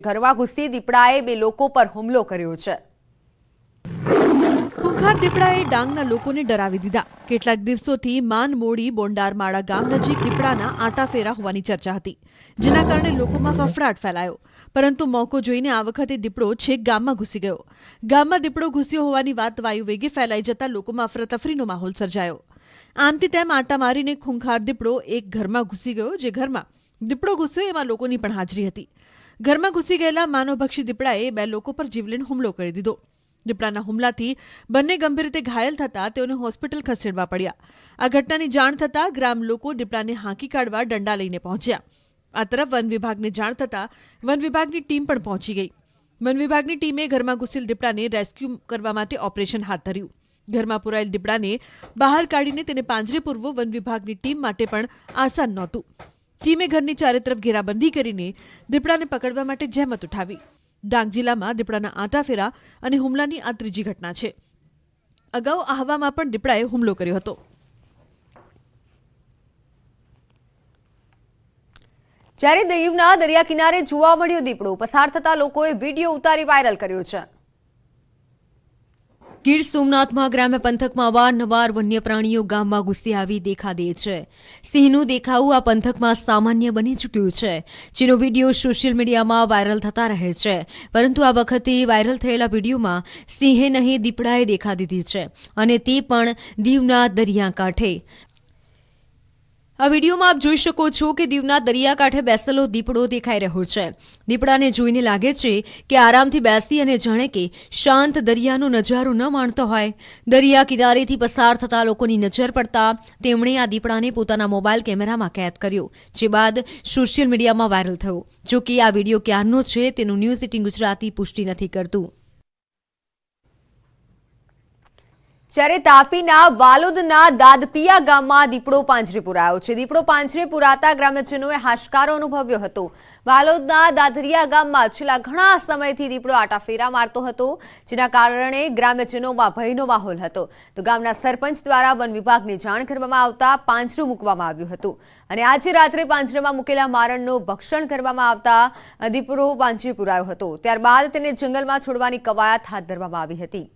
ઘરમાં ઘૂસી દીપડાએ બે લોકો પર હુમલો કર્યો છે। ખૂંખાર દીપડાએ ડાંગના લોકોને ડરાવી દીધા। કેટલાક દિવસોથી માનમોડી બોંડારમાળા ગામ નજીક દીપડાના આટાફેરા હોવાની ચર્ચા હતી, જેના કારણે લોકોમાં ફફડાટ ફેલાયો। પરંતુ મોકો જોઈને આ વખતે દીપડો છેક ગામમાં ઘૂસી ગયો। ગામમાં દીપડો ઘૂસ્યો હોવાની વાત વાયુવેગે ફેલાઈ જતા લોકોમાં અફરાતફરીનો માહોલ સર્જાયો। આમથી તેમ આટા મારીને ખૂંખાર દીપડો એક ઘરમાં ઘૂસી ગયો। જે ઘરમાં દીપડો ઘૂસ્યો એમાં લોકોની પણ હાજરી હતી। ઘરમાં ઘૂસી ગયેલા માનવભક્ષી દીપડાએ બે લોકો પર જીવલેણ હુમલો કરી દીધો। દીપડાના હુમલાથી બંને ગંભીર રીતે ઘાયલ થતા તેઓને હોસ્પિટલ ખસેડવા પડ્યા। આ ઘટનાની જાણ થતાં ગ્રામ લોકો દીપડાને હાંકી કાઢવા દંડા લઈને પહોંચ્યા। આ તરફ વન વિભાગને જાણ થતાં વન વિભાગની ટીમ પણ પહોંચી ગઈ। વન વિભાગની ટીમે ઘરમાં ઘૂસેલ દીપડાને રેસ્ક્યુ કરવા માટે ઓપરેશન હાથ ધર્યું। ઘરમાં પુરાયેલ દીપડાને બહાર કાઢીને તેને પાંજરે પૂરવો વન વિભાગની ટીમ માટે પણ આસાન નહોતું। ટીમે ઘરની ચારે તરફ ઘેરાબંધી કરીને દીપડાને પકડવા માટે જહેમત ઉઠાવી। ડાંગ જિલ્લામાં દીપડાના આંટાફેરા અને હુમલાની આ ત્રીજી ઘટના છે। અગાઉ આહવામાં પણ દીપડાએ હુમલો કર્યો હતો। જ્યારે દીવના દરિયા કિનારે જોવા મળ્યો દીપડો, પસાર થતા લોકોએ વિડીયો ઉતારી વાયરલ કર્યો છે। ગીર સોમનાથમાં ગ્રામ્ય પંથકમાં અવારનવાર વન્ય પ્રાણીઓ ગામમાં ઘૂસી આવી દેખા દે છે। સિંહનું દેખાવું આ પંથકમાં સામાન્ય બની ચૂક્યું છે, જેનો વિડીયો સોશિયલ મીડિયામાં વાયરલ થતા રહે છે। પરંતુ આ વખતે વાયરલ થયેલા વિડીયોમાં સિંહે નહીં દીપડાએ દેખા દીધી છે, અને તે પણ દીવના દરિયાકાંઠે। આ વિડીયોમાં આપ જોઈ શકો છો કે દીવના દરિયાકાંઠે બેસેલો દીપડો દેખાઈ રહ્યો છે। દીપડાને જોઈને લાગે છે કે આરામથી બેસી અને જાણે કે શાંત દરિયાનો નજારો ન માણતો હોય। દરિયા કિનારેથી પસાર થતા લોકોની નજર પડતા તેમણે આ દીપડાને પોતાના મોબાઈલ કેમેરામાં કેદ કર્યો, જે બાદ સોશિયલ મીડિયામાં વાયરલ થયો। જો કે આ વિડીયો ક્યારનો છે તેનું ન્યૂઝ 18 ગુજરાતી પુષ્ટિ નથી કરતું। જ્યારે તાપીના વાલોદના દાદપિયા ગામમાં દીપડો પાંજરે પુરાયો છે। દીપડો પાંજરે પુરાતા ગ્રામ્યજનોએ હાશકારો અનુભવ્યો હતો। વાલોદના દાદરિયા ગામમાં છેલ્લા ઘણા સમયથી દીપડો આટાફેરા મારતો હતો, જેના કારણે ગ્રામ્યજનોમાં ભયનો માહોલ હતો। તો ગામના સરપંચ દ્વારા વન વિભાગને જાણ કરવામાં આવતા પાંજરું મૂકવામાં આવ્યું હતું, અને આજે રાત્રે પાંજરામાં મૂકેલા મારણનું ભક્ષણ કરવામાં આવતા દીપડો પાંજરે પુરાયો હતો। ત્યારબાદ તેને જંગલમાં છોડવાની કવાયત હાથ ધરવામાં આવી હતી।